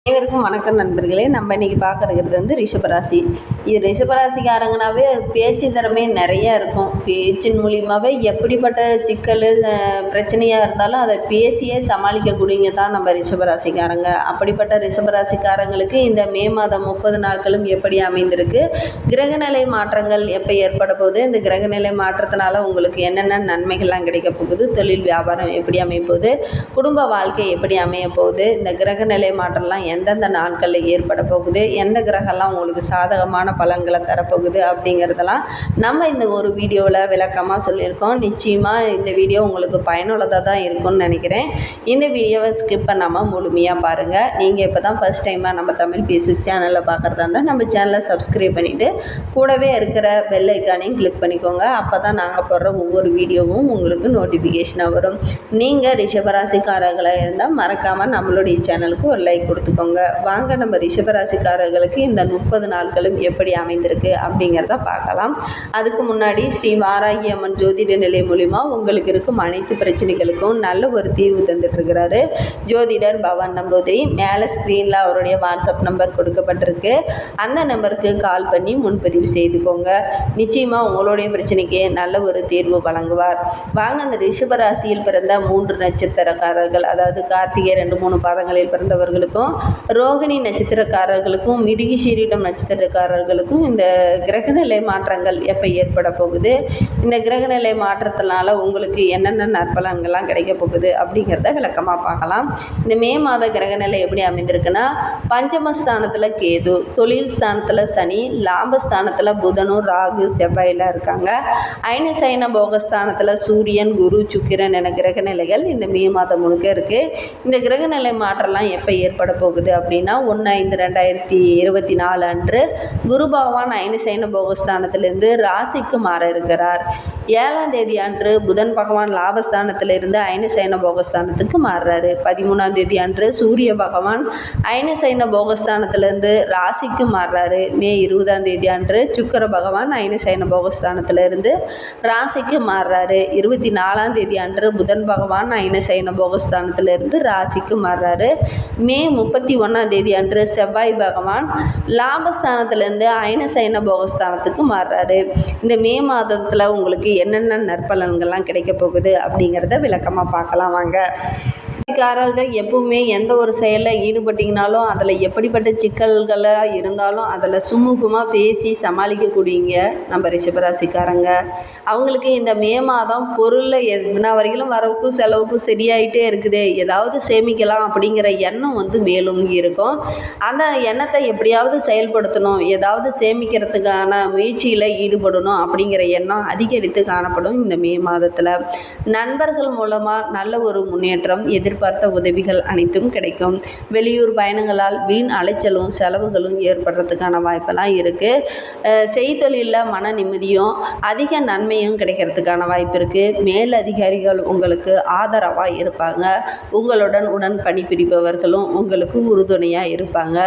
அனைவருக்கும் வணக்கம் நண்பர்களே. நம்ம இன்றைக்கி பார்க்குறது ரிஷபராசி. இது ரிஷபராசிக்காரங்கனாவே பேச்சு திறமை நிறையா இருக்கும். பேச்சின் மூலியமாகவே எப்படிப்பட்ட சிக்கல் பிரச்சனையாக இருந்தாலும் அதை பேசியே சமாளிக்கக்கூடியங்க தான் நம்ம ரிஷபராசிக்காரங்க. அப்படிப்பட்ட ரிஷபராசிக்காரங்களுக்கு இந்த மே மாதம் 30 நாட்களும் எப்படி அமைந்திருக்கு, கிரகநிலை மாற்றங்கள் எப்போ ஏற்பட போகுது, இந்த கிரகநிலை மாற்றத்தினால உங்களுக்கு என்னென்ன நன்மைகள்லாம் கிடைக்க போகுது, தொழில் வியாபாரம் எப்படி அமைய போகுது, குடும்ப வாழ்க்கை எப்படி அமைய போகுது, இந்த கிரகநிலை மாற்றம்லாம் எந்தெந்த நாட்களில் ஏற்பட போகுது, எந்த கிரகம்லாம் உங்களுக்கு சாதகமான பலன்களை தரப்போகுது அப்படிங்கிறதெல்லாம் நம்ம இந்த ஒரு வீடியோவில் விளக்கமாக சொல்லியிருக்கோம். நிச்சயமாக இந்த வீடியோ உங்களுக்கு பயனுள்ளதாக தான் இருக்கும்னு நினைக்கிறேன். இந்த வீடியோவை ஸ்கிப் பண்ணாமல் முழுமையாக பாருங்கள். நீங்கள் இப்போ தான் ஃபஸ்ட் டைமாக நம்ம தமிழ் பேசி சேனலில் பார்க்குறதா இருந்தால் நம்ம சேனலை சப்ஸ்கிரைப் பண்ணிவிட்டு கூடவே இருக்கிற பெல் ஐக்கானையும் கிளிக் பண்ணிக்கோங்க. அப்போ தான் நாங்கள் போடுற ஒவ்வொரு வீடியோவும் உங்களுக்கு நோட்டிஃபிகேஷனாக வரும். நீங்கள் ரிஷபராசிக்காரர்களாக இருந்தால் மறக்காமல் நம்மளுடைய சேனலுக்கு ஒரு லைக் கொடுத்துக்கோங்க. வாங்க நம்ம ரிஷபராசிக்காரர்களுக்கு இந்த 30 நாட்களும் எப்படி அமைந்திருக்கு அப்படிங்கிறத பார்க்கலாம். அதுக்கு முன்னாடி ஸ்ரீ வாராகி அம்மன் ஜோதிட நிலை மூலிமா உங்களுக்கு இருக்கும் அனைத்து பிரச்சனைகளுக்கும் நல்ல ஒரு தீர்வு தந்துட்டுருக்கிறாரு ஜோதிடர் பவன் நம்பூதிரி. மேலே ஸ்க்ரீனில் அவருடைய வாட்ஸ்அப் நம்பர் கொடுக்கப்பட்டிருக்கு. அந்த நம்பருக்கு கால் பண்ணி முன்பதிவு செய்துக்கோங்க. நிச்சயமாக உங்களுடைய பிரச்சனைக்கு நல்ல ஒரு தீர்வு வழங்குவார். வாங்க அந்த ரிஷபராசியில் பிறந்த 3 நட்சத்திரக்காரர்கள், அதாவது கார்த்திகை 2-3 பாதங்களில் பிறந்தவர்களுக்கும், ரோகிணி நட்சத்திரக்காரர்களுக்கும், மிருகசீரிடம் நட்சத்திரக்காரர்களுக்கும் இந்த கிரகநிலை மாற்றங்கள் எப்போ ஏற்பட போகுது, இந்த கிரகநிலை மாற்றத்தினால உங்களுக்கு என்னென்ன நற்பலன்கள்லாம் கிடைக்க போகுது அப்படிங்கிறத விளக்கமாக பார்க்கலாம். இந்த மே மாத கிரகநிலை எப்படி அமைந்திருக்குன்னா, பஞ்சமஸ்தானத்தில் கேது, தொழில் ஸ்தானத்தில் சனி, லாபஸ்தானத்தில் புதனும் ராகு செவ்வாயெல்லாம் இருக்காங்க. ஐன சைன போகஸ்தானத்தில் சூரியன் குரு சுக்கிரன் என கிரகநிலைகள் இந்த மே மாதம் முழுக்க இருக்குது. இந்த கிரகநிலை மாற்றம்லாம் எப்போ ஏற்பட போகுது அப்படின்னா 1/5/2024 அன்று குரு பகவான் ஐனசைன போகஸ்தானத்திலிருந்து ராசிக்கு மாற இருக்கிறார். 7ஆம் தேதி அன்று புதன் பகவான் லாபஸ்தானத்திலிருந்து ஐனசைன போகஸ்தானத்துக்கு மாறுறாரு. 13ஆம் தேதி அன்று சூரிய பகவான் ஐனசைன போகஸ்தானத்திலிருந்து ராசிக்கு மாறுறாரு. மே 20ஆம் தேதி அன்று சுக்கிர பகவான் ஐனசைன போகஸ்தானத்திலிருந்து ராசிக்கு மாறுறாரு. 24ஆம் தேதி அன்று புதன் பகவான் ஐனசைன போகஸ்தானத்திலிருந்து ராசிக்கு மாறுறாரு. மே 31ஆம் தேதி அன்று செவ்வாய் பகவான் லாபஸ்தானத்திலேருந்து ஐனசைன போகஸ்தானத்துக்கு மாறுறாரு. இந்த மே மாதத்தில் உங்களுக்கு என்னென்ன நற்பலன்கள்லாம் கிடைக்க போகுது அப்படிங்கிறத விளக்கமாக பார்க்கலாம் வாங்க. ராசிக்காரர்கள் எப்பவுமே எந்த ஒரு செயலில் ஈடுபட்டிங்கனாலும் அதில் எப்படிப்பட்ட சிக்கல்களாக இருந்தாலும் அதில் சுமூகமாக பேசி சமாளிக்கக்கூடியங்க நம்ம ரிஷபராசிக்காரங்க. அவங்களுக்கு இந்த மே மாதம் பொருளில் எதுனா வரைக்கும் வரவுக்கும் செலவுக்கும் சரியாயிட்டே இருக்குது, ஏதாவது சேமிக்கலாம் அப்படிங்கிற எண்ணம் மேலோங்கி இருக்கும். அந்த எண்ணத்தை எப்படியாவது செயல்படுத்தணும், ஏதாவது சேமிக்கிறதுக்கான முயற்சியில் ஈடுபடணும் அப்படிங்கிற எண்ணம் அதிகரித்து காணப்படும். இந்த மே மாதத்தில் நண்பர்கள் மூலமாக நல்ல ஒரு முன்னேற்றம், எதிர்பார்த்த உதவிகள் அனைத்தும் கிடைக்கும். வெளியூர் பயணங்களால் வீண் அலைச்சலும் செலவுகளும் ஏற்படுறதுக்கான வாய்ப்பெல்லாம் இருக்குது. செய்தொழிலில் மன நிம்மதியும் அதிக நன்மையும் கிடைக்கிறதுக்கான வாய்ப்பு இருக்குது. மேல் அதிகாரிகள் உங்களுக்கு ஆதரவாக இருப்பாங்க. உடன் பணிபுரிபவர்களும் உங்களுக்கு உறுதுணையாக இருப்பாங்க.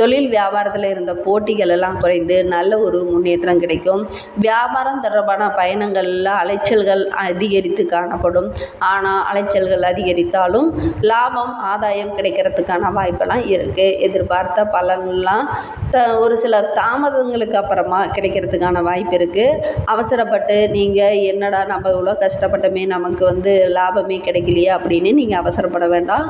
தொழில் வியாபாரத்தில் இருந்த போட்டிகள் எல்லாம் குறைந்து நல்ல ஒரு முன்னேற்றம் கிடைக்கும். வியாபாரம் தொடர்பான பயணங்களில் அலைச்சல்கள் அதிகரித்து காணப்படும். ஆனால் அலைச்சல்கள் அதிகரித்தாலும் லாபம் ஆதாயம் கிடைக்கிறதுக்கான வாய்ப்பெல்லாம் இருக்குது. எதிர்பார்த்த பலன்லாம் ஒரு சில தாமதங்களுக்கு அப்புறமா கிடைக்கிறதுக்கான வாய்ப்பு இருக்குது. அவசரப்பட்டு நீங்கள் என்னடா நம்ம இவ்வளோ கஷ்டப்பட்டமே நமக்கு லாபமே கிடைக்கலையே அப்படின்னு நீங்கள் அவசரப்பட வேண்டாம்.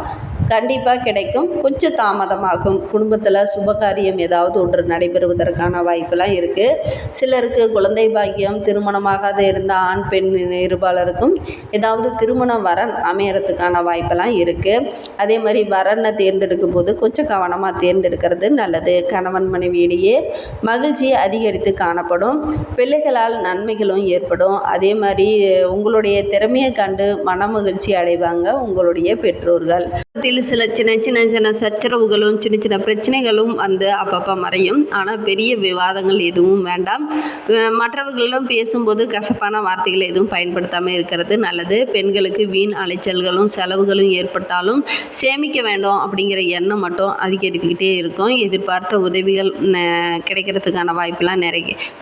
கண்டிப்பாக கிடைக்கும். கொஞ்சம் தாமதமாகும். குடும்பத்தில் சுபகாரியம் ஏதாவது ஒன்று நடைபெறுவதற்கான வாய்ப்பெல்லாம் இருக்குது. சிலருக்கு குழந்தை பாக்கியம், திருமணமாகாத இருந்த ஆண் பெண் இருபாலருக்கும் ஏதாவது திருமணம் வரன் அமையறதுக்கான வாய்ப்பெல்லாம் இருக்குது. அதே மாதிரி வரனை தேர்ந்தெடுக்கும் போது கொஞ்சம் கவனமாக தேர்ந்தெடுக்கிறது நல்லது. கணவன் மனைவியிடையே மகிழ்ச்சி அதிகரித்து காணப்படும். பிள்ளைகளால் நன்மைகளும் ஏற்படும். அதே மாதிரி உங்களுடைய திறமையை கண்டு மன மகிழ்ச்சி அடைவாங்க உங்களுடைய பெற்றோர்கள். சில சின்ன சின்ன சச்சரவுகளும் சின்ன சின்ன பிரச்சனைகளும் அப்பப்போ மறையும். ஆனால் பெரிய விவாதங்கள் எதுவும் வேண்டாம். மற்றவர்களிடம் பேசும்போது கசப்பான வார்த்தைகளை எதுவும் பயன்படுத்தாமல் இருக்கிறது நல்லது. பெண்களுக்கு வீண் அலைச்சல்களும் செலவுகளும் ஏற்பட்டாலும் சேமிக்க வேண்டும் அப்படிங்கிற எண்ணம் மட்டும் அதிகரித்துக்கிட்டே இருக்கும். எதிர்பார்த்த உதவிகள் கிடைக்கிறதுக்கான வாய்ப்பெல்லாம்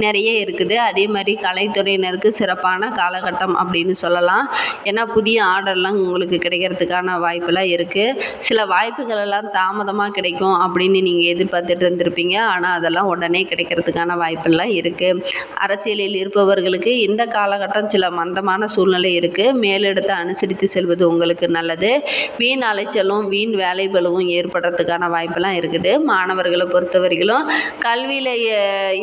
நிறைய இருக்குது. அதே மாதிரி கலைத்துறையினருக்கு சிறப்பான காலகட்டம் அப்படின்னு சொல்லலாம். ஏன்னா புதிய ஆர்டர்லாம் உங்களுக்கு கிடைக்கிறதுக்கான வாய்ப்பெல்லாம் இருக்குது. சில வாய்ப்புகள் எல்லாம் தாமதமாக கிடைக்கும் அப்படின்னு நீங்கள் எதிர்பார்த்துட்டு இருந்திருப்பீங்க. ஆனால் அதெல்லாம் உடனே கிடைக்கிறதுக்கான வாய்ப்பெல்லாம் இருக்குது. அரசியலில் இருப்பவர்களுக்கு இந்த காலகட்டம் சில மந்தமான சூழ்நிலை இருக்குது. மேலெடுத்து அனுசரித்து செல்வது உங்களுக்கு நல்லது. வீண் அலைச்சலும் வீண் வேலை பளுவும் ஏற்படுறதுக்கான வாய்ப்பெல்லாம் இருக்குது. மாணவர்களை பொறுத்தவரையிலும் கல்வியில்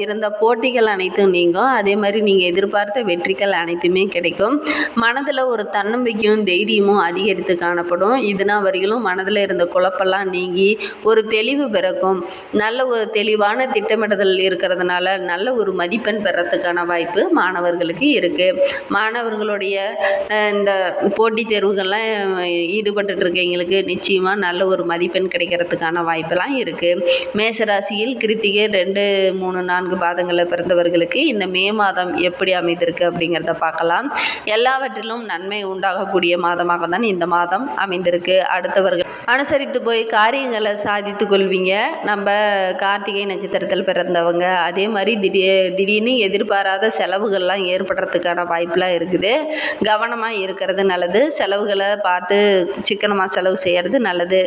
இருந்த போட்டிகள் அனைத்தும் நீங்கும். அதே மாதிரி நீங்கள் எதிர்பார்த்த வெற்றிகள் அனைத்துமே கிடைக்கும். மனதில் ஒரு தன்னம்பிக்கையும் தைரியமும் அதிகரித்து காணப்படும். இதனால் வரையிலும் மனதில் இருந்த குழப்பெல்லாம் நீங்கி ஒரு தெளிவு பிறக்கும். நல்ல ஒரு தெளிவான திட்டமிடுதல் இருக்கிறதுனால நல்ல ஒரு மதிப்பெண் பெறத்துக்கான வாய்ப்பு மாணவர்களுக்கு இருக்குது. மாணவர்களுடைய இந்த போட்டித் தேர்வுகள்லாம் ஈடுபட்டு இருக்கவங்களுக்கு நிச்சயமாக நல்ல ஒரு மதிப்பெண் கிடைக்கிறதுக்கான வாய்ப்பெல்லாம் இருக்குது. மேசராசியில் கிருத்திகை 2, 3, 4 பாதங்களில் பிறந்தவர்களுக்கு இந்த மே மாதம் எப்படி அமைந்திருக்கு அப்படிங்கிறத பார்க்கலாம். எல்லாவற்றிலும் நன்மை உண்டாகக்கூடிய மாதமாக தான் இந்த மாதம் அமைந்திருக்கு. அடுத்தவர்கள் அனுசரித்து போய் காரியங்களை சாதித்து கொள்வீங்க. நம்ம கார்த்திகை நட்சத்திரத்தில் பிறந்தவங்க அதே மாதிரி திடீர்னு எதிர்பாராத செலவுகள்லாம் ஏற்படுறதுக்கான வாய்ப்பெலாம் இருக்குது. கவனமாக இருக்கிறது நல்லது. செலவுகளை பார்த்து சிக்கனமாக செலவு செய்கிறது நல்லது.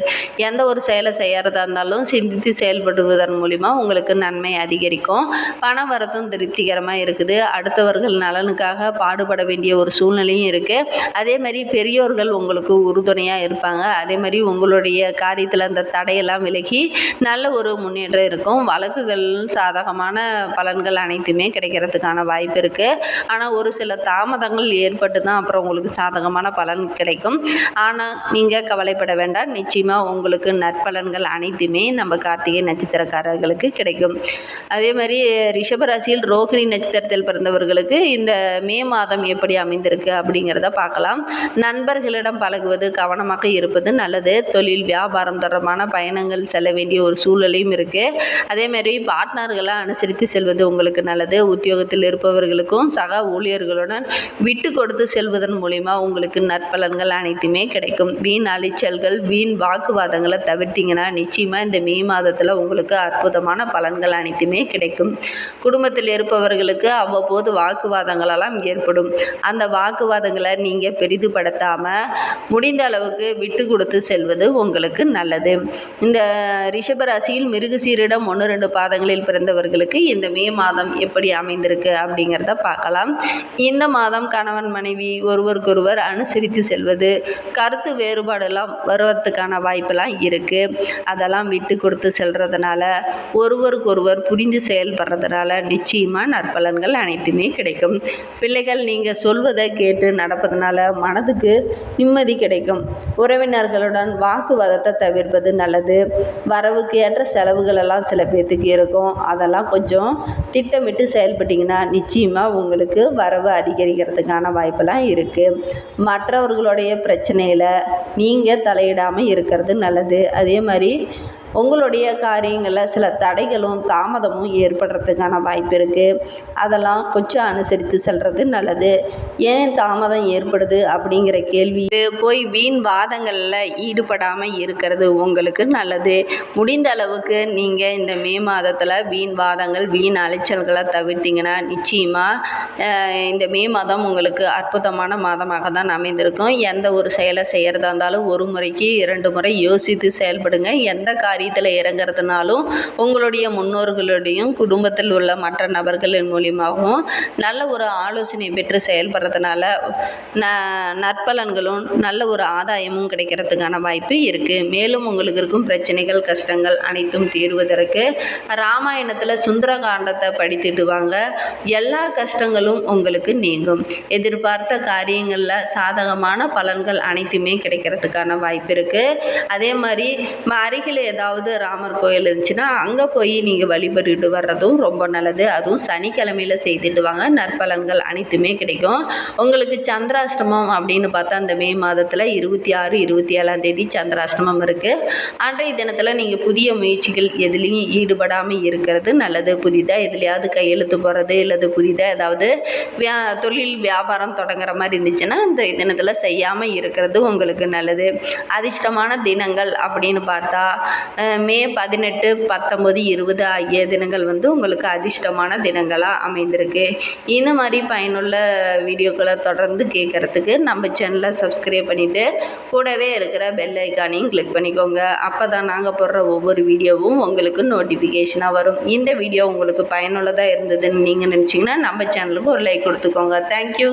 எந்த ஒரு செயலை செய்கிறதா இருந்தாலும் சிந்தித்து செயல்படுவதன் மூலிமா உங்களுக்கு நன்மை அதிகரிக்கும். பண வரத்தும் திருப்திகரமாக இருக்குது. அடுத்தவர்கள் நலனுக்காக பாடுபட வேண்டிய ஒரு சூழ்நிலையும் இருக்குது. அதே மாதிரி பெரியோர்கள் உங்களுக்கு உறுதுணையாக இருப்பாங்க. அதே மாதிரி உங்களுடைய காரியத்தில் அந்த தடையெல்லாம் விலகி நல்ல ஒரு முன்னேற்றம் இருக்கும். வழக்குகள் சாதகமான பலன்கள் அனைத்துமே கிடைக்கிறதுக்கான வாய்ப்பு இருக்குது. ஆனால் ஒரு சில தாமதங்கள் ஏற்பட்டு தான் அப்புறம் உங்களுக்கு சாதகமான பலன் கிடைக்கும். ஆனால் நீங்கள் கவலைப்பட வேண்டாம். நிச்சயமாக உங்களுக்கு நற்பலன்கள் அனைத்துமே நம்ம கார்த்திகை நட்சத்திரக்காரர்களுக்கு கிடைக்கும். அதே மாதிரி ரிஷபராசியில் ரோகிணி நட்சத்திரத்தில் பிறந்தவர்களுக்கு இந்த மே மாதம் எப்படி அமைந்திருக்கு அப்படிங்கிறத பார்க்கலாம். நண்பர்களிடம் பழகுவது கவனமாக இருப்பது நல்லது. தொழில் வியாபாரம் தொடர்பான பயணங்கள் செல்ல வேண்டிய ஒரு சூழலையும் இருக்குது. அதே மாதிரி பார்ட்னர்களை அனுசரித்து செல்வது உங்களுக்கு நல்லது. உத்தியோகத்தில் இருப்பவர்களுக்கும் சக ஊழியர்களுடன் விட்டு கொடுத்து செல்வதன் மூலிமா உங்களுக்கு நற்பலன்கள் அனைத்துமே கிடைக்கும். வீண் அலைச்சல்கள் வீண் வாக்குவாதங்களை தவிர்த்திங்கன்னா நிச்சயமாக இந்த மே மாதத்தில் உங்களுக்கு அற்புதமான பலன்கள் அனைத்துமே கிடைக்கும். குடும்பத்தில் இருப்பவர்களுக்கு அவ்வப்போது வாக்குவாதங்களெல்லாம் ஏற்படும். அந்த வாக்குவாதங்களை நீங்கள் பெரிதுபடுத்தாமல் முடிந்த அளவுக்கு விட்டு கொடுத்து செல்வது உங்களுக்கு நல்லது. இந்த ரிஷபராசியில் மிருகசீரிடம் 1, 2 பாதங்களில் பிறந்தவர்களுக்கு இந்த மே மாதம் எப்படி அமைந்திருக்கு அப்படிங்கிறத பார்க்கலாம். இந்த மாதம் கணவன் மனைவி ஒருவருக்கொருவர் அனுசரித்து செல்வது, கருத்து வேறுபாடெல்லாம் வருவதற்கான வாய்ப்பெல்லாம் இருக்குது. அதெல்லாம் விட்டு கொடுத்து செல்றதுனால ஒருவருக்கொருவர் புரிந்து செயல்படுறதுனால நிச்சயமாக நற்பலன்கள் அனைத்துமே கிடைக்கும். பிள்ளைகள் நீங்கள் சொல்வதை கேட்டு நடப்பதனால மனதுக்கு நிம்மதி கிடைக்கும். உறவினர்களுடன் வாக்குவாதத்தை தவிர்ப்பது நல்லது. வரவுக்கு ஏற்ற செலவுகள் எல்லாம் சில பேர்த்துக்கு இருக்கும். அதெல்லாம் கொஞ்சம் திட்டமிட்டு செயல்பட்டிங்கன்னா நிச்சயமாக உங்களுக்கு வரவு அதிகரிக்கிறதுக்கான வாய்ப்பெல்லாம் இருக்குது. மற்றவர்களுடைய பிரச்சனையில் நீங்கள் தலையிடாமல் இருக்கிறது நல்லது. அதே மாதிரி உங்களுடைய காரியங்களில் சில தடைகளும் தாமதமும் ஏற்படுறதுக்கான வாய்ப்பு இருக்குது. அதெல்லாம் கொஞ்சம் அனுசரித்து செல்வது நல்லது. ஏன் தாமதம் ஏற்படுது அப்படிங்கிற கேள்வி போய் வீண் வாதங்களில் ஈடுபடாமல் இருக்கிறது உங்களுக்கு நல்லது. முடிந்த அளவுக்கு நீங்கள் இந்த மே மாதத்தில் வீண் வாதங்கள் வீண் அலைச்சல்களை தவிர்த்திங்கன்னா நிச்சயமாக இந்த மே மாதம் உங்களுக்கு அற்புதமான மாதமாக தான் அமைந்திருக்கும். எந்த ஒரு செயலை செய்கிறதா இருந்தாலும் ஒரு முறைக்கு 2 முறை யோசித்து செயல்படுங்க. எந்த காரியத்தில் இறங்கிறதுனாலும் உங்களுடைய முன்னோர்களுடையும் குடும்பத்தில் உள்ள மற்ற நபர்களின் மூலியமாகவும் நல்ல ஒரு ஆலோசனை பெற்று செயல்படுறதுனால நற்பலன்களும் நல்ல ஒரு ஆதாயமும் கிடைக்கிறதுக்கான வாய்ப்பு இருக்குது. மேலும் உங்களுக்கு இருக்கும் பிரச்சனைகள் கஷ்டங்கள் அனைத்தும் தீர்வதற்கு ராமாயணத்தில் சுந்தரகாண்டத்தை படித்துட்டு வாங்க. எல்லா கஷ்டங்களும் உங்களுக்கு நீங்கும். எதிர்பார்த்த காரியங்களில் சாதகமான பலன்கள் அனைத்துமே கிடைக்கிறதுக்கான வாய்ப்பு இருக்குது. அதே மாதிரி அருகில் ஏதாவது ராமர் கோயில் இருந்துச்சுன்னா அங்கே போய் நீங்கள் வழிபட்டுட்டு வர்றதும் ரொம்ப நல்லது. அதுவும் சனிக்கிழமையில் செய்துட்டு வாங்க. நற்பலன்கள் அனைத்துமே கிடைக்கும். உங்களுக்கு சந்திராஷ்டமம் அப்படின்னு பார்த்தா அந்த மே மாதத்தில் 26, 27ஆம் தேதி சந்திராஷ்டமம் இருக்குது. அன்றைய தினத்தில் நீங்கள் புதிய முயற்சிகள் எதுலேயும் ஈடுபடாமல் இருக்கிறது நல்லது. புதிதாக எதுலையாவது கையெழுத்து போடுறது இல்லது புதிதாக ஏதாவது தொழில் வியாபாரம் தொடங்குற மாதிரி இருந்துச்சுன்னா அந்த தினத்தில் செய்யாமல் இருக்கிறது உங்களுக்கு நல்லது. அதிர்ஷ்டமான தினங்கள் அப்படின்னு பார்த்தா மே 18, 19, 20 ஆகிய தினங்கள் வந்து உங்களுக்கு அதிர்ஷ்டமான தினங்களாக அமைந்திருக்கு. இந்த மாதிரி பயனுள்ள வீடியோக்களை தொடர்ந்து கேட்குறதுக்கு நம்ம சேனலை சப்ஸ்கிரைப் பண்ணிவிட்டு கூடவே இருக்கிற பெல் ஐக்கானையும் கிளிக் பண்ணிக்கோங்க. அப்போ தான் நாங்கள் போடுற ஒவ்வொரு வீடியோவும் உங்களுக்கு நோட்டிஃபிகேஷனாக வரும். இந்த வீடியோ உங்களுக்கு பயனுள்ளதாக இருந்ததுன்னு நீங்கள் நினச்சிங்கன்னா நம்ம சேனலுக்கு ஒரு லைக் கொடுத்துக்கோங்க. தேங்க்யூ.